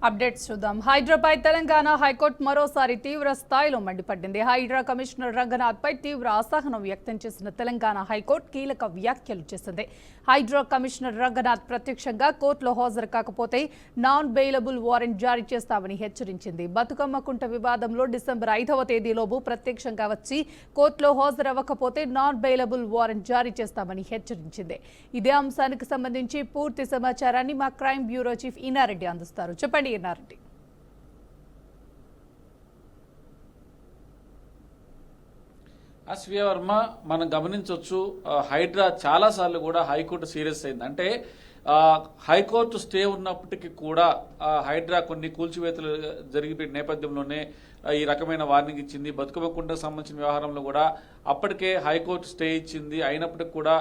Updates చూద్దాం. Hyderabad Telangana high court మరోసారి తీవ్ర స్థాయిలో మండిపడింది. హైడ్రా కమిషనర్ రంగనాథ్ పై తీవ్ర అసహనం వ్యక్తం చేసిన తెలంగాణ హైకోర్టు కీలక వ్యాఖ్యలు చేసింది. హైడ్రా కమిషనర్ రంగనాథ్ ప్రత్యక్షంగా కోర్టులో హాజరు కాకపోతే నాన్ బెయిలబుల్ వారెంట్ జారీ చేస్తామని హెచ్చరించింది. బతుకమ్మ కుంట వివాదంలో డిసెంబర్ 5వ తేదీలోపు ప్రత్యక్షంగా వచ్చి కోర్టులో హాజరవ్వకపోతే నాన్ బెయిలబుల్ వారెంట్ జారీ చేస్తామని హెచ్చరించింది. ఇదే అంశానికి సంబంధించి పూర్తి సమాచారాన్ని మా క్రైమ్ బ్యూరో చీఫ్ ఈనారెడ్డి అందిస్తారు. చెప్పండి ఈనారెడ్డి. అశ్వియ వర్మ, మనం గమనించవచ్చు హైడ్రా చాలాసార్లు కూడా హైకోర్టు సీరియస్ అయింది. అంటే హైకోర్టు స్టే ఉన్నప్పటికీ కూడా హైడ్రా కొన్ని కూల్చివేతలు జరిగిపోయిన నేపథ్యంలోనే ఈ రకమైన వార్నింగ్ ఇచ్చింది. బతుకమ్మ కుంటకు సంబంధించిన వ్యవహారంలో కూడా అప్పటికే హైకోర్టు స్టే ఇచ్చింది. అయినప్పటికీ కూడా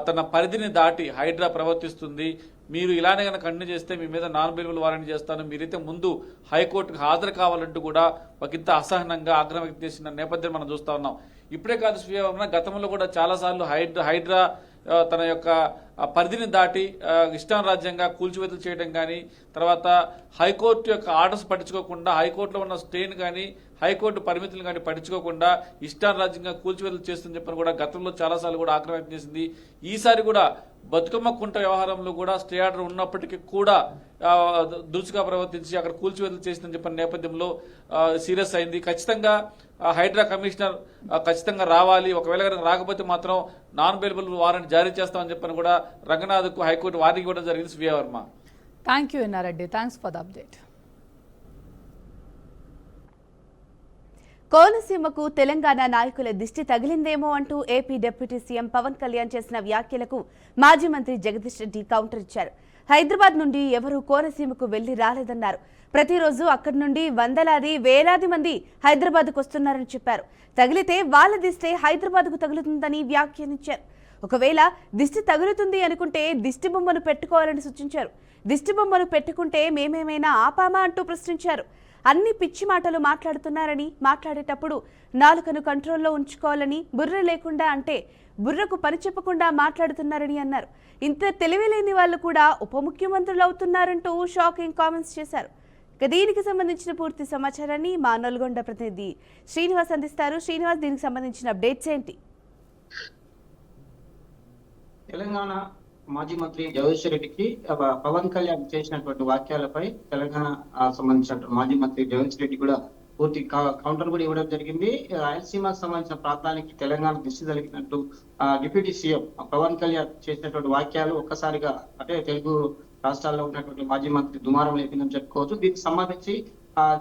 తన పరిధిని దాటి హైడ్రా ప్రవర్తిస్తుంది. మీరు ఇలానే కనుక కంటిన్యూ చేస్తే మీ మీద నాన్ బెయిలబుల్ వారెంట్ చేస్తాను, మీరైతే ముందు హైకోర్టుకు హాజరు కావాలంటూ కూడా ఒకంత అసహనంగా ఆగ్రహం వ్యక్తం చేసిన నేపథ్యం మనం చూస్తా ఉన్నాం. ఇప్పుడే కాదు స్వీయ, గతంలో కూడా చాలాసార్లు హైడ్రా తన యొక్క పరిధిని దాటి ఇష్టారాజ్యంగా కూల్చివేతలు చేయడం కానీ, తర్వాత హైకోర్టు యొక్క ఆర్డర్స్ పట్టించుకోకుండా, హైకోర్టులో ఉన్న స్టేని కానీ, హైకోర్టు పరిమితులు కానీ పట్టించుకోకుండా ఇష్టారాజ్యంగా కూల్చివేతలు చేస్తుందని చెప్పని కూడా గతంలో చాలాసార్లు కూడా ఆగ్రహం వ్యక్తం చేసింది. ఈసారి కూడా బతుకమ్మ కుంట వ్యవహారంలో కూడా స్టే ఆర్డర్ ఉన్నప్పటికీ కూడా దురుసుగా ప్రవర్తించి అక్కడ కూల్చివేతలు చేసిందని చెప్పిన నేపథ్యంలో సీరియస్ అయింది. ఖచ్చితంగా హైడ్రా కమిషనర్ ఖచ్చితంగా రావాలి, ఒకవేళ కనుక రాకపోతే మాత్రం నాన్ బెయిలబుల్ వారెంట్ జారీ చేస్తామని చెప్పని కూడా రంగనాథ్కు హైకోర్టు వార్నింగ్ ఇవ్వడం జరిగింది. స్వీయ వర్మ, థ్యాంక్ యూ ఎన్నారెడ్డి, థ్యాంక్స్ ఫర్ ద అప్డేట్. కోనసీమకు తెలంగాణ నాయకుల దిష్టి తగిలిందేమో అంటూ AP deputy CM Pawan Kalyan చేసిన వ్యాఖ్యలకు మాజీ మంత్రి జగదీష్ రెడ్డి కౌంటర్ ఇచ్చారు. హైదరాబాద్ నుండి ఎవరూ కోనసీమకు వెళ్లి రాలేదన్నారు. ప్రతిరోజు అక్కడి నుండి వందలాది వేలాది మంది హైదరాబాద్కు వస్తున్నారని చెప్పారు. తగిలితే వాళ్ళ దిష్టే హైదరాబాద్కు తగులుతుందని వ్యాఖ్యానించారు. ఒకవేళ దిష్టి తగులుతుంది అనుకుంటే దిష్టి బొమ్మను పెట్టుకోవాలని సూచించారు. దిష్టి బొమ్మను పెట్టుకుంటే మేమేమైనా ఆపామా అంటూ ప్రశ్నించారు. అన్ని పిచ్చి మాటలు మాట్లాడుతున్నారని, మాట్లాడేటప్పుడు నాలుకను కంట్రోల్లో ఉంచుకోవాలని, బుర్ర లేకుండా అంటే బుర్రకు పని చెప్పకుండా మాట్లాడుతున్నారని అన్నారు. ఇంత తెలివిలేని వాళ్ళు కూడా ఉప ముఖ్యమంత్రులు అవుతున్నారంటూ షాకింగ్ కామెంట్స్ చేశారు. దీనికి సంబంధించిన పూర్తి సమాచారాన్ని మా నల్గొండ ప్రతినిధి శ్రీనివాస్ అందిస్తారు. శ్రీనివాస్, దీనికి సంబంధించిన అప్డేట్స్ ఏంటి? తెలంగాణ మాజీ మంత్రి జగదీష్ రెడ్డికి పవన్ కళ్యాణ్ చేసినటువంటి వాక్యాలపై తెలంగాణ సంబంధించిన మాజీ మంత్రి జగదీష్ రెడ్డి కూడా పూర్తి కౌంటర్ కూడా ఇవ్వడం జరిగింది. రాయలసీమకు సంబంధించిన ప్రాంతానికి తెలంగాణ దిష్టి జరిగినట్టు డిప్యూటీ సీఎం పవన్ కళ్యాణ్ చేసినటువంటి వాక్యాలు ఒక్కసారిగా అంటే తెలుగు రాష్ట్రాల్లో ఉన్నటువంటి మాజీ మంత్రి దుమారం లేపిందని చెప్పుకోవచ్చు. దీనికి సంబంధించి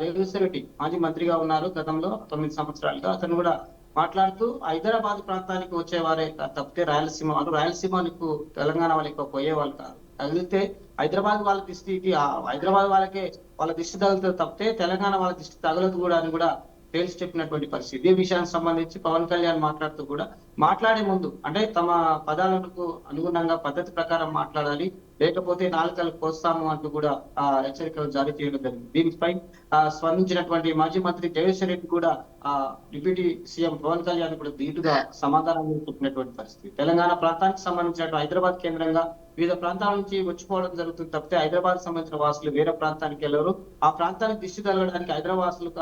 జగదీష్ రెడ్డి మాజీ మంత్రిగా ఉన్నారు గతంలో 9 సంవత్సరాలుగా. అతను కూడా మాట్లాడుతూ హైదరాబాద్ ప్రాంతానికి వచ్చేవారే తప్పితే రాయలసీమ రాయలసీమకు తెలంగాణ వాళ్ళకి పోయేవాళ్ళు కాదు. తగిలితే హైదరాబాద్ వాళ్ళ దిష్టికి హైదరాబాద్ వాళ్ళకే వాళ్ళ దిష్టి తగులుతుంది తప్పితే తెలంగాణ వాళ్ళ దిష్టి తగలదు కూడా అని కూడా తేల్చి చెప్పినటువంటి పరిస్థితి. ఈ విషయానికి సంబంధించి పవన్ కళ్యాణ్ మాట్లాడుతూ కూడా మాట్లాడే ముందు అంటే తమ పదాలకు అనుగుణంగా పద్ధతి ప్రకారం మాట్లాడాలి, లేకపోతే నాలుకలు కోస్తాము అంటూ కూడా హెచ్చరికలు జారీ చేయడం జరిగింది. దీనిపై స్పందించినటువంటి మాజీ మంత్రి జగదీష్ రెడ్డి కూడా డిప్యూటీ సీఎం పవన్ కళ్యాణ్ కూడా ధీటుగా సమాధానం చెప్పినటువంటి పరిస్థితి. తెలంగాణ ప్రాంతానికి సంబంధించినటువంటి హైదరాబాద్ కేంద్రంగా వివిధ ప్రాంతాల నుంచి వచ్చిపోవడం జరుగుతుంది తప్పితే హైదరాబాద్ సంబంధించిన వాసులు వేరే ప్రాంతానికి వెళ్ళరు. ఆ ప్రాంతానికి దిష్టి తగలడానికి హైదరాబాద్ వాసులు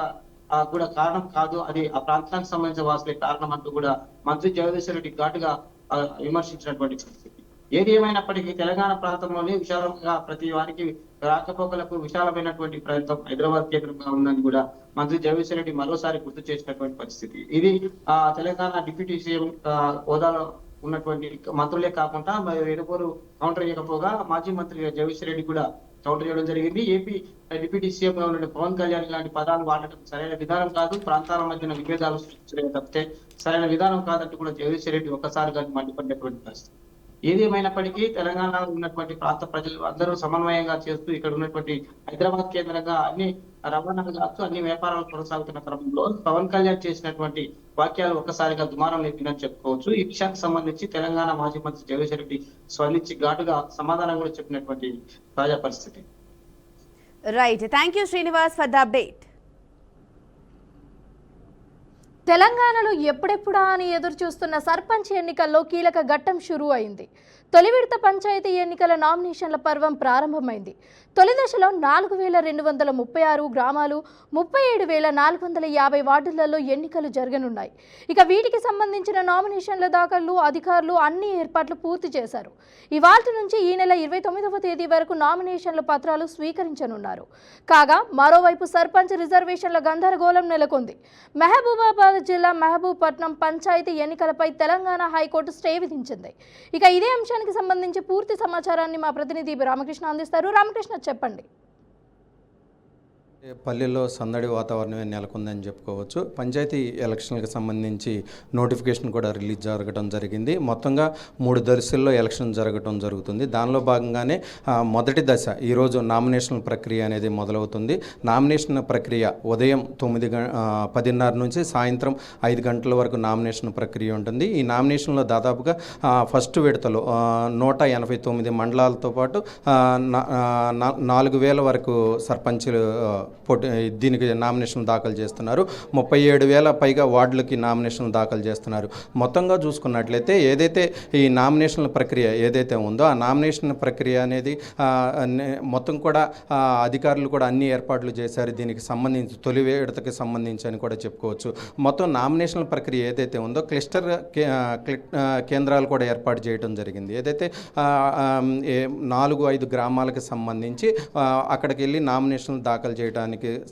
కూడా కారణం కాదు, అది ఆ ప్రాంతానికి సంబంధించిన వాసులే కారణం అంటూ కూడా మంత్రి జగదీష్ రెడ్డి ఘాటుగా విమర్శించినటువంటి పరిస్థితి. ఏది ఏమైనప్పటికీ తెలంగాణ ప్రాంతంలోనే విశాలంగా ప్రతి వారికి రాకపోకలకు విశాలమైనటువంటి ప్రాంతం హైదరాబాద్ కేంద్రంగా ఉందని కూడా మంత్రి జగదీష్ రెడ్డి మరోసారి గుర్తు చేసినటువంటి పరిస్థితి. ఇది తెలంగాణ డిప్యూటీ సీఎం హోదాలో ఉన్నటువంటి మంత్రులే కాకుండా వేరుకోరు కౌంటర్ ఇవ్వకపోగా మాజీ మంత్రి జగదీష్ రెడ్డి కూడా కౌంటర్ చేయడం జరిగింది. ఏపీ డిప్యూటీ సీఎం గా ఉన్న పవన్ కళ్యాణ్ ఇలాంటి పదాలు వాడటం సరైన విధానం కాదు, ప్రాంతాల మధ్యన విభేదాలు సృష్టించడం తప్పితే సరైన విధానం కాదంటూ కూడా జగదీష్ రెడ్డి ఒక్కసారిగా మండిపడినటువంటి పరిస్థితి. ఏది ఏమైనప్పటికీ తెలంగాణలో ఉన్నటువంటి ప్రాంత ప్రజలు అందరూ సమన్వయంగా చేస్తూ ఇక్కడ ఉన్నటువంటి హైదరాబాద్ కేంద్రంగా అన్ని రవాణాలు కావచ్చు అన్ని వ్యాపారాలు కొనసాగుతున్న క్రమంలో పవన్ కళ్యాణ్ చేసినటువంటి వాక్యాలు ఒక్కసారిగా దుమారం లేపిందని చెప్పుకోవచ్చు. ఈ విషయానికి సంబంధించి తెలంగాణ మాజీ మంత్రి జగదీష్ రెడ్డి స్పందించి ఘాటుగా సమాధానం కూడా చెప్పినటువంటి తాజా పరిస్థితి. Right, thank you Srinivas for the update. తెలంగాణలో ఎప్పుడెప్పుడా అని ఎదురు చూస్తున్న సర్పంచ్ ఎన్నికల్లో కీలక ఘట్టం షురూ అయింది. తొలి విడత పంచాయతీ ఎన్నికల నామినేషన్ల పర్వం ప్రారంభమైంది. తొలి దశలో 4236 గ్రామాలు 37,450 వార్డులలో ఎన్నికలు జరగనున్నాయి. ఇక వీటికి సంబంధించిన నామినేషన్ల దాఖలు అధికారులు అన్ని ఏర్పాట్లు పూర్తి చేశారు. ఇవాల్టి నుంచి ఈ నెల 29వ తేదీ వరకు నామినేషన్ల పత్రాలు స్వీకరించనున్నారు. కాగా మరోవైపు సర్పంచ్ రిజర్వేషన్ల గందరగోళం నెలకొంది. మహబూబాబాద్ జిల్లా మహబూబ్పట్నం పంచాయతీ ఎన్నికలపై తెలంగాణ హైకోర్టు స్టే విధించింది. ఇక ఇదే అంశానికి సంబంధించి పూర్తి సమాచారాన్ని మా ప్రతినిధి రామకృష్ణ అందిస్తారు. రామకృష్ణ, చెప్పండి. పల్లెల్లో సందడి వాతావరణమే నెలకొందని చెప్పుకోవచ్చు. పంచాయతీ ఎలక్షన్లకు సంబంధించి నోటిఫికేషన్ కూడా రిలీజ్ జరగడం జరిగింది. మొత్తంగా 3 దశల్లో ఎలక్షన్ జరగడం జరుగుతుంది. దానిలో భాగంగానే మొదటి దశ ఈరోజు నామినేషన్ ప్రక్రియ అనేది మొదలవుతుంది. నామినేషన్ ప్రక్రియ ఉదయం 10:30 నుంచి సాయంత్రం 5 గంటల వరకు నామినేషన్ ప్రక్రియ ఉంటుంది. ఈ నామినేషన్లో దాదాపుగా ఫస్ట్ విడతలో 189 మండలాలతో పాటు 4,000 వరకు సర్పంచులు దీనికి నామినేషన్ దాఖలు చేస్తున్నారు. 37,000 పైగా వార్డులకి నామినేషన్ దాఖలు చేస్తున్నారు. మొత్తంగా చూసుకున్నట్లయితే ఏదైతే ఈ నామినేషన్ల ప్రక్రియ ఏదైతే ఉందో ఆ నామినేషన్ ప్రక్రియ అనేది మొత్తం కూడా అధికారులు కూడా అన్ని ఏర్పాట్లు చేశారు. దీనికి సంబంధించి తొలి విడతకి సంబంధించి అని కూడా చెప్పుకోవచ్చు. మొత్తం నామినేషన్ల ప్రక్రియ ఏదైతే ఉందో క్లస్టర్ కేంద్రాలు కూడా ఏర్పాటు చేయడం జరిగింది. ఏదైతే 4-5 గ్రామాలకు సంబంధించి అక్కడికి వెళ్ళి నామినేషన్లు దాఖలు చేయడానికి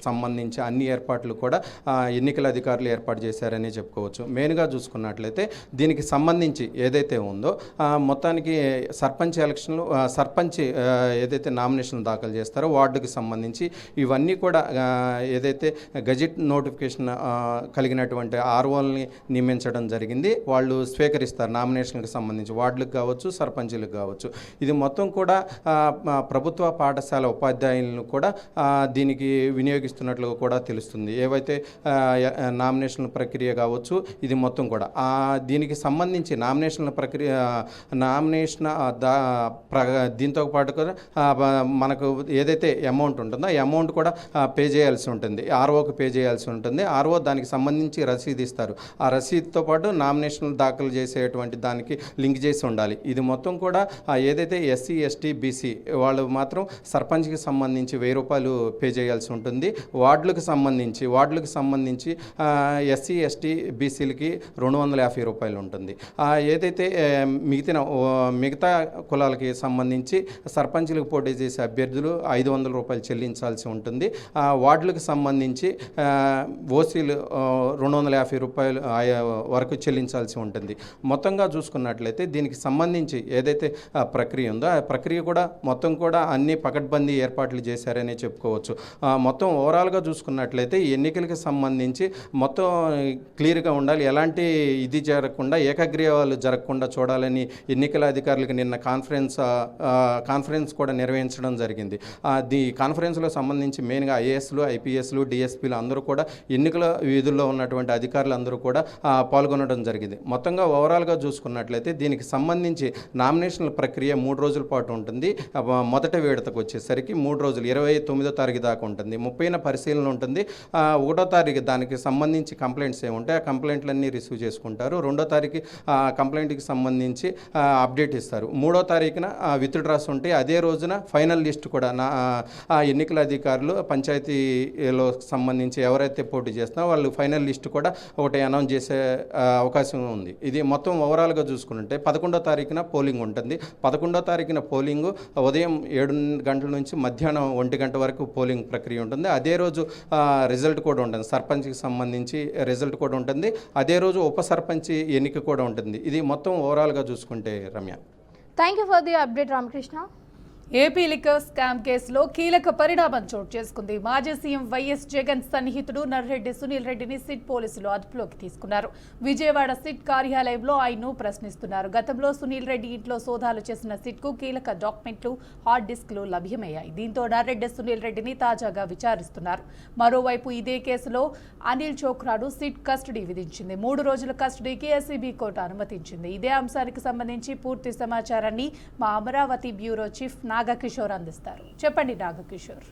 సంబంధించి అన్ని ఏర్పాట్లు కూడా ఎన్నికల అధికారులు ఏర్పాటు చేశారని చెప్పుకోవచ్చు. మెయిన్గా చూసుకున్నట్లయితే దీనికి సంబంధించి ఏదైతే ఉందో మొత్తానికి సర్పంచ్ ఎలక్షన్లు సర్పంచ్ ఏదైతే నామినేషన్ దాఖలు చేస్తారో వార్డుకి సంబంధించి ఇవన్నీ కూడా ఏదైతే గజెట్ నోటిఫికేషన్ కలిగినటువంటి ఆర్ఓల్ని నియమించడం జరిగింది. వాళ్ళు స్వీకరిస్తారు నామినేషన్కి సంబంధించి వార్డులకు కావచ్చు సర్పంచులకు కావచ్చు. ఇది మొత్తం కూడా ప్రభుత్వ పాఠశాల ఉపాధ్యాయులను కూడా దీనికి వినియోగిస్తున్నట్లు కూడా తెలుస్తుంది. ఏవైతే నామినేషన్ ప్రక్రియ కావచ్చు ఇది మొత్తం కూడా దీనికి సంబంధించి నామినేషన్ల ప్రక్రియ దీంతో పాటు కూడా మనకు ఏదైతే అమౌంట్ ఉంటుందో ఆ అమౌంట్ కూడా పే చేయాల్సి ఉంటుంది. ఆర్ఓకి పే చేయాల్సి ఉంటుంది. ఆర్ఓ దానికి సంబంధించి రసీదు ఇస్తారు. ఆ రసీదుతో పాటు నామినేషన్ దాఖలు చేసేటువంటి దానికి లింక్ చేసి ఉండాలి. ఇది మొత్తం కూడా ఏదైతే ఎస్సీ ఎస్టీ బీసీ వాళ్ళు మాత్రం సర్పంచ్కి సంబంధించి 1,000 రూపాయలు పే చేయాల్సి ఉంటుంది. వార్డులకు సంబంధించి ఎస్సీ ఎస్టీ బీసీలకి 250 రూపాయలు ఉంటుంది. ఏదైతే మిగతా కులాలకి సంబంధించి సర్పంచులకు పోటీ చేసే అభ్యర్థులు 500 రూపాయలు చెల్లించాల్సి ఉంటుంది. వార్డులకు సంబంధించి ఓసీలు 250 రూపాయలు వరకు చెల్లించాల్సి ఉంటుంది. మొత్తంగా చూసుకున్నట్లయితే దీనికి సంబంధించి ఏదైతే ప్రక్రియ ఉందో ఆ ప్రక్రియ కూడా మొత్తం కూడా అన్ని పకడ్బందీ ఏర్పాట్లు చేశారని చెప్పుకోవచ్చు. మొత్తం ఓవరాల్గా చూసుకున్నట్లయితే ఎన్నికలకు సంబంధించి మొత్తం క్లియర్గా ఉండాలి. ఎలాంటి ఇది జరగకుండా ఏకగ్రీవాలు జరగకుండా చూడాలని ఎన్నికల అధికారులకు నిన్న కాన్ఫరెన్స్ కూడా నిర్వహించడం జరిగింది. ఈ కాన్ఫరెన్స్లో సంబంధించి మెయిన్గా ఐఏఎస్లు ఐపీఎస్లు డిఎస్పీలు అందరూ కూడా ఎన్నికల విధుల్లో ఉన్నటువంటి అధికారులు అందరూ కూడా పాల్గొనడం జరిగింది. మొత్తంగా ఓవరాల్గా చూసుకున్నట్లయితే దీనికి సంబంధించి నామినేషన్ల ప్రక్రియ 3 రోజుల పాటు ఉంటుంది. మొదటి విడతకు వచ్చేసరికి 3 రోజులు 29వ తారీఖు దాకా ఉంటుంది. 30న పరిశీలన ఉంటుంది. 1వ తారీఖు దానికి సంబంధించి కంప్లైంట్స్ ఏముంటాయి ఆ కంప్లైంట్లన్నీ రిసీవ్ చేసుకుంటారు. 2వ తారీఖు కంప్లైంట్కి సంబంధించి అప్డేట్ ఇస్తారు. 3వ తారీఖున విత్డ్రాస్ ఉంటాయి. అదే రోజున ఫైనల్ లిస్ట్ కూడా ఎన్నికల అధికారులు పంచాయతీలో సంబంధించి ఎవరైతే పోటీ చేస్తున్నారో వాళ్ళు ఫైనల్ లిస్ట్ కూడా ఒకటి అనౌన్స్ చేసే అవకాశం ఉంది. ఇది మొత్తం ఓవరాల్గా చూసుకుంటే 11వ తారీఖున పోలింగ్ ఉంటుంది. 11వ తారీఖున పోలింగ్ ఉదయం 7 గంటల నుంచి మధ్యాహ్నం 1 గంట వరకు పోలింగ్ ప్రక్రియ ఉంటుంది. అదే రోజు రిజల్ట్ కూడా ఉంటుంది. సర్పంచ్కి సంబంధించి రిజల్ట్ కూడా ఉంటుంది. అదే రోజు ఉప సర్పంచ్ ఎన్నిక కూడా ఉంటుంది. ఇది మొత్తం ఓవరాల్గా చూసుకుంటే Ramya. Thank you for the update Ramakrishna. AP liquor scam కేసులో కీలక పరిణామం చోటు చేసుకుంది. మాజీ సీఎం వైఎస్ జగన్ సన్నిహితుడు నర్రెడ్డి సునీల్ రెడ్డిని సిట్ పోలీసులు అదుపులోకి తీసుకున్నారు. విజయవాడ సిట్ కార్యాలయంలో ఆయన్ను ప్రశ్నిస్తున్నారు. గతంలో సునీల్ రెడ్డి ఇంట్లో సోదాలు చేసిన సిట్కు కీలక డాక్యుమెంట్లు హార్డ్ డిస్క్లు లభ్యమయ్యాయి. దీంతో నర్రెడ్డి సునీల్ రెడ్డిని తాజాగా విచారిస్తున్నారు. మరోవైపు ఇదే కేసులో అనిల్ చోక్రాను సిట్ కస్టడీ విధించింది. 3 రోజుల కస్టడీకి ఎస్సీబీ కోర్టు అనుమతించింది. ఇదే అంశానికి సంబంధించి పూర్తి సమాచారాన్ని మా అమరావతి బ్యూరో చీఫ్ నాగకిషోర్ అందిస్తారు. చెప్పండి నాగకిషోర్.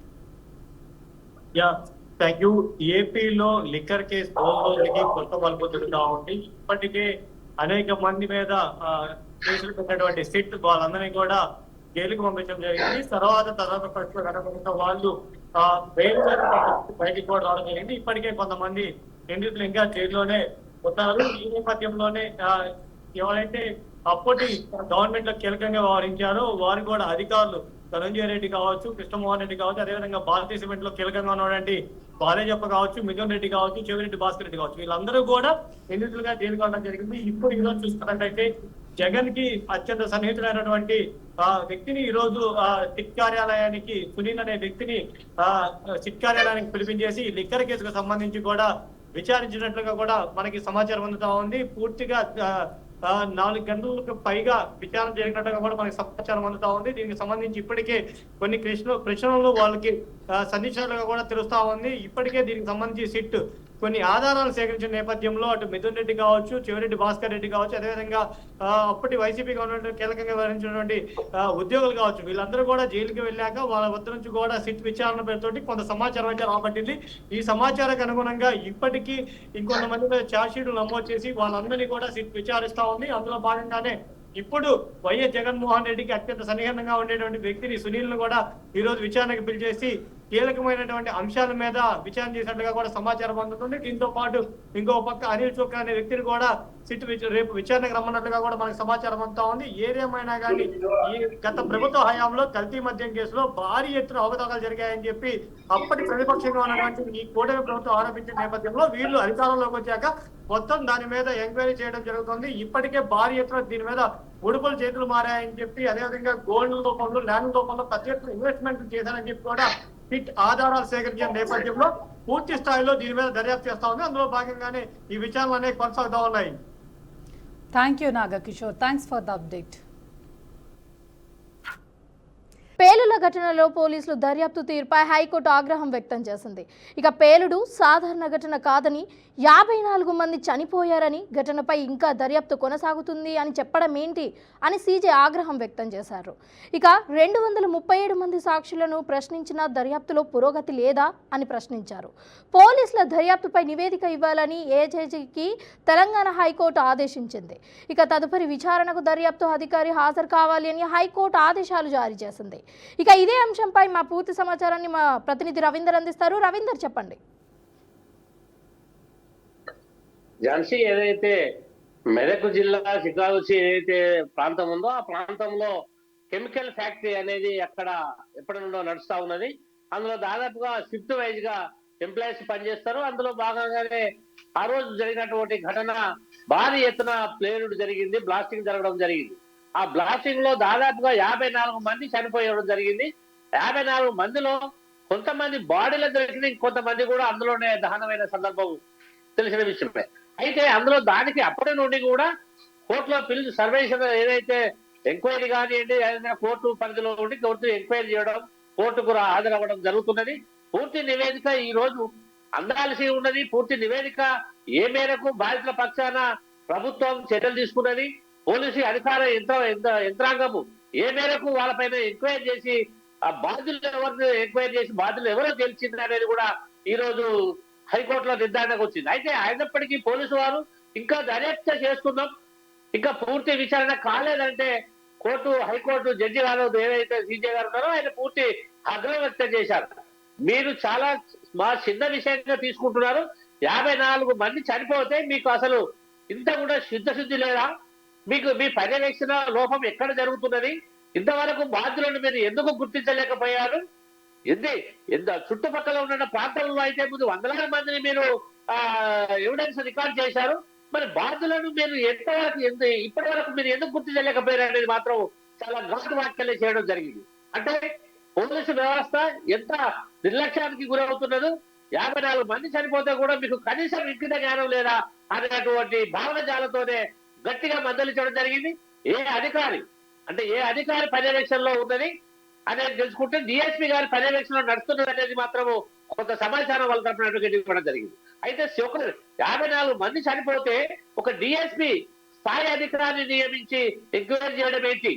Thank you. ఏపీలో లిక్కర్ కేసు రోజుకి కొత్త మలుపు తిరుగుతా ఉంది. ఇప్పటికే అనేక మంది మీద కేసులు పెట్టినటువంటి సిట్ వాళ్ళందరినీ కూడా జైలుకు పంపించడం జరిగింది. తర్వాత ప్రశ్న కనుక వాళ్ళు బెయిల్ బయటికి కూడా రావడం జరిగింది. ఇప్పటికే కొంతమంది నిందితులు ఇంకా జైల్లోనే ఉన్నారు. ఈ నేపథ్యంలోనే ఎవరైతే అప్పటి గవర్నమెంట్ లో కీలకంగా వ్యవహరించారో వారు కూడా అధికారులు ధనంజయ రెడ్డి కావచ్చు, కృష్ణమోహన్ రెడ్డి కావచ్చు, అదేవిధంగా భారతీయ సిమెంట్ లో కీలకంగా ఉన్నటువంటి బాలేజప్ప కావచ్చు, మిథున్ రెడ్డి కావచ్చు, చెవిరెడ్డి భాస్కర్ రెడ్డి కావచ్చు, వీళ్ళందరూ కూడా నిందితులుగా జైలు కావడం జరిగింది. ఇప్పుడు ఈరోజు చూసుకున్నట్టయితే జగన్ కి అత్యంత సన్నిహితులైనటువంటి వ్యక్తిని ఈ రోజు సిట్ కార్యాలయానికి, సునీల్ అనే వ్యక్తిని సిట్ కార్యాలయానికి పిలిపించేసి లిక్కర్ కేసుకు సంబంధించి కూడా విచారించినట్లుగా కూడా మనకి సమాచారం అందుతా ఉంది. పూర్తిగా 4 గంటలకు పైగా విచారణ జరిగినట్టుగా కూడా మనకి సమాచారం అందుతా ఉంది. దీనికి సంబంధించి ఇప్పటికే కొన్ని ప్రశ్నలు వాళ్ళకి సంధించినట్లుగా కూడా తెలుస్తా ఉంది. ఇప్పటికే దీనికి సంబంధించి సిట్ కొన్ని ఆధారాలు సేకరించిన నేపథ్యంలో అటు మిథున్ రెడ్డి కావచ్చు, చెవిరెడ్డి భాస్కర్ రెడ్డి కావచ్చు, అదేవిధంగా అప్పటి వైసీపీ గవర్నమెంట్ కీలకంగా వ్యవహరించినటువంటి ఉద్యోగులు కావచ్చు, వీళ్ళందరూ కూడా జైలుకి వెళ్ళాక వాళ్ళ వద్ద నుంచి కూడా సిట్ విచారణ పేరుతోటి కొంత సమాచారం అయితే రాబట్టింది. ఈ సమాచారానికి అనుగుణంగా ఇప్పటికీ ఇంకొంతమంది మీద ఛార్జ్ షీట్లు నమోదు చేసి వాళ్ళందరినీ కూడా సిట్ విచారిస్తా ఉంది. అందులో భాగంగానే ఇప్పుడు వైఎస్ జగన్మోహన్ రెడ్డికి అత్యంత సన్నిహితంగా ఉండేటువంటి వ్యక్తిని సునీల్ ను కూడా ఈ రోజు విచారణకు పిలిచేసి కీలకమైనటువంటి అంశాల మీద విచారణ చేసినట్లుగా కూడా సమాచారం అందుతుంది. దీంతో పాటు ఇంకో పక్క అనిల్ చోక్రా అనే వ్యక్తిని కూడా సిట్ రేపు విచారణకు రమ్మన్నట్లుగా కూడా మనకు సమాచారం అందుతా ఉంది. ఏదేమైనా కానీ ఈ గత ప్రభుత్వ హయాంలో కల్తీ మద్యం కేసులో భారీ ఎత్తున అవకతవకలు జరిగాయని చెప్పి అప్పటి ప్రతిపక్షంగా ఉన్నటువంటి ఈ కూటమి ప్రభుత్వం ఆరోపించిన నేపథ్యంలో వీళ్ళు అధికారంలోకి వచ్చాక మొత్తం దాని మీద ఎంక్వైరీ చేయడం జరుగుతుంది. ఇప్పటికే భారీ ఎత్తున దీని మీద ఉడుపులు చేతులు మారాయని చెప్పి, అదేవిధంగా గోల్డ్ రూపంలో, ల్యాండ్ రూపంలో పెద్ద ఎత్తున ఇన్వెస్ట్మెంట్ చేశారని చెప్పి కూడా సిట్ ఆధారాలు సేకరించిన నేపథ్యంలో పూర్తి స్థాయిలో దీని మీద దర్యాప్తు చేస్తా ఉంది. అందులో భాగంగానే ఈ విచారణలు అనేవి కొనసాగుతా ఉన్నాయి. Thank you Nagakishore, thanks for the update. పేలుల ఘటనలో పోలీసులు దర్యాప్తు తీరుపై హైకోర్టు ఆగ్రహం వ్యక్తం చేసింది. ఇక పేలుడు సాధారణ ఘటన కాదని, 54 మంది చనిపోయారని, ఘటనపై ఇంకా దర్యాప్తు కొనసాగుతుంది అని చెప్పడం ఏంటి అని సీజే ఆగ్రహం వ్యక్తం చేశారు. ఇక 237 మంది సాక్షులను ప్రశ్నించిన దర్యాప్తులో పురోగతి లేదా అని ప్రశ్నించారు. పోలీసుల దర్యాప్తుపై నివేదిక ఇవ్వాలని ఏజేజీకి తెలంగాణ హైకోర్టు ఆదేశించింది. ఇక తదుపరి విచారణకు దర్యాప్తు అధికారి హాజరు కావాలి అని హైకోర్టు ఆదేశాలు జారీ చేసింది. ఇక ఇదే అంశంపై మా పూర్తి సమాచారాన్ని మా ప్రతినిధి రవీందర్ అందిస్తారు. రవీందర్, చెప్పండి. ఝాన్సీ, ఏదైతే మెదక్ జిల్లా షికాగోసి ఏదైతే ప్రాంతం ఉందో ఆ ప్రాంతంలో కెమికల్ ఫ్యాక్టరీ అనేది అక్కడ ఎప్పటి నుండో నడుస్తా ఉన్నది. అందులో దాదాపుగా షిఫ్ట్ వైజ్ గా ఎంప్లాయీస్ పనిచేస్తారు. అందులో భాగంగానే ఆ రోజు జరిగినటువంటి ఘటన భారీ ఎత్తున ప్లేనుడు జరిగింది, బ్లాస్టింగ్ జరగడం జరిగింది. ఆ బ్లాస్టింగ్ లో దాదాపుగా 54 మంది చనిపోయడం జరిగింది. 54 మందిలో కొంతమంది బాడీలో దొరికింది, కొంతమంది కూడా అందులోనే దహనమైన సందర్భం తెలిసిన విషయమే. అయితే అందులో దానికి అప్పటి నుండి కూడా కోర్టులో పిలిచి సర్వేషన్ ఏదైతే ఎంక్వైరీ కానివ్వండి, ఏదైనా కోర్టు పరిధిలో ఉండి కోర్టు ఎంక్వైరీ చేయడం, కోర్టుకు హాజరవ్వడం జరుగుతున్నది. పూర్తి నివేదిక ఈ రోజు అందాల్సి ఉన్నది. పూర్తి నివేదిక ఏ మేరకు బాధితుల పక్షాన ప్రభుత్వం చర్యలు తీసుకున్నది, పోలీసు అధికార యంత్రాంగము ఏ మేరకు వాళ్ళపైన ఎంక్వైరీ చేసి ఆ బాధ్యులు ఎవరిని ఎంక్వైరీ చేసి బాధ్యులు ఎవరో తెలిసింది అనేది కూడా ఈ రోజు హైకోర్టులో నిర్ధారణకు వచ్చింది. అయితే అయినప్పటికీ పోలీసు వారు ఇంకా దర్యాప్తు చేస్తున్నాం, ఇంకా పూర్తి విచారణ కాలేదంటే హైకోర్టు జడ్జి గారు ఏదైతే సీజే గారు ఉన్నారో ఆయన పూర్తి ఆగ్రహం వ్యక్తం చేశారు. మీరు చాలా మా చిన్న విషయంగా తీసుకుంటున్నారు. 54 మంది చనిపోతే మీకు అసలు ఇంత కూడా శుద్ధి లేదా? మీకు మీ పర్యవేక్షణ లోపం ఎక్కడ జరుగుతున్నది? ఇంతవరకు బాధ్యులను మీరు ఎందుకు గుర్తించలేకపోయారు? చుట్టుపక్కల ఉన్న ప్రాంతంలో అయితే ముందు వందలాది మందిని మీరు ఎవిడెన్స్ రికార్డ్ చేశారు. మరి బాధ్యులను మీరు ఇప్పటి వరకు మీరు ఎందుకు గుర్తించలేకపోయారు అనేది మాత్రం చాలా ఘాటు వ్యాఖ్యలు చేయడం జరిగింది. అంటే పోలీసు వ్యవస్థ ఎంత నిర్లక్ష్యానికి గురవుతున్నదో, 54 మంది చనిపోతే కూడా మీకు కనీసం ఇంకిత జ్ఞానం లేదా అనేటువంటి భావనజాలతోనే గట్టిగా మందలించడం జరిగింది. ఏ అధికారి పర్యవేక్షణలో ఉన్నది అనేది తెలుసుకుంటే డిఎస్పీ గారి పర్యవేక్షణలో నడుస్తున్నది అనేది మాత్రము కొంత సమాచారం వాళ్ళ తరపున ఇవ్వడం జరిగింది. అయితే 54 మంది చనిపోతే ఒక డిఎస్పీ స్థాయి అధికారిని నియమించి ఎంక్వైరీ చేయడం ఏంటి?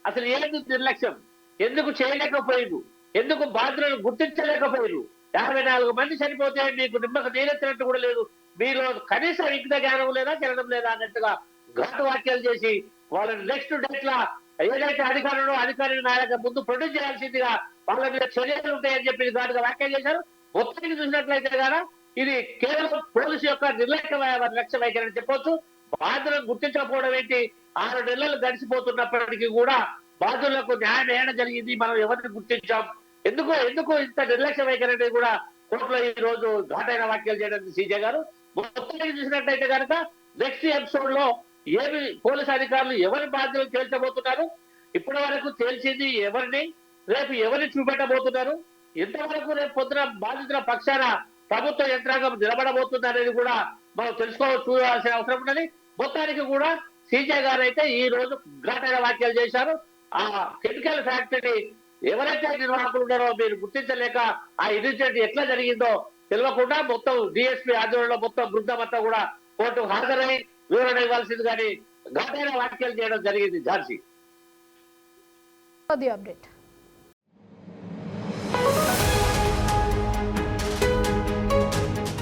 అసలు ఎందుకు నిర్లక్ష్యం? ఎందుకు చేయలేకపోయారు? ఎందుకు బాధ్యులను గుర్తించలేకపోయారు? 54 మంది చనిపోతే మీకు నిమ్మక నీరెత్తినట్టు కూడా లేదు, మీలో కనీసం విజ్ఞ జ్ఞానం లేదా చలనం లేదా అన్నట్టుగా ఘాటు వాక్యాలు చేసి వాళ్ళని నెక్స్ట్ డేట్ లా ఏదైతే అధికారులు నాయక ముందు ప్రొడ్యూస్ చేయాల్సిందిగా వాళ్ళ మీద చర్యలు ఉంటాయని చెప్పి ఘాటుగా వ్యాఖ్యలు చేశారు. మొత్తానికి చూసినట్లయితే కదా ఇది కేవలం పోలీసు యొక్క నిర్లక్ష్య వైఖరి అని చెప్పొచ్చు. బాధ్యులను గుర్తించకపోవడం ఏంటి, 6 నెలలు గడిచిపోతున్నప్పటికీ కూడా బాధ్యులకు న్యాయం వేయడం జరిగింది, మనం ఎవరిని గుర్తించాం, ఎందుకు ఇంత నిర్లక్ష్య వైఖరి అనేది కూడా కోర్టులో ఈ రోజు ఘాటైన వ్యాఖ్యలు చేయడం సీజే గారు. మొత్తానికి చూసినట్లయితే కనుక నెక్స్ట్ ఎపిసోడ్ లో ఏమి పోలీసు అధికారులు ఎవరి బాధ్యతలు తేల్చబోతున్నారు, ఇప్పటి వరకు తేల్చింది ఎవరిని, రేపు ఎవరిని చూపెట్టబోతున్నారు, ఎంతవరకు రేపు పొద్దున బాధితుల పక్షాన ప్రభుత్వ యంత్రాంగం నిలబడబోతుంది అనేది కూడా మనం చూడాల్సిన అవసరం ఉన్నది. మొత్తానికి కూడా సీజే గారు అయితే ఈ రోజు ఘాటైన వ్యాఖ్యలు చేశారు. ఆ కెమికల్ ఫ్యాక్టరీ ఎవరైతే నిర్వాహకులు ఉన్నారో మీరు గుర్తించలేక ఆ ఇన్సిడెంట్ ఎట్లా జరిగిందో తెలియకుండా మొత్తం డిఎస్పీ ఆధ్వర్యంలో మొత్తం బృందం అంతా కూడా కోర్టుకు హాజరై వివరణ ఇవ్వాల్సింది కానీ ఘాటైన వ్యాఖ్యలు చేయడం జరిగింది. Jhansi the update.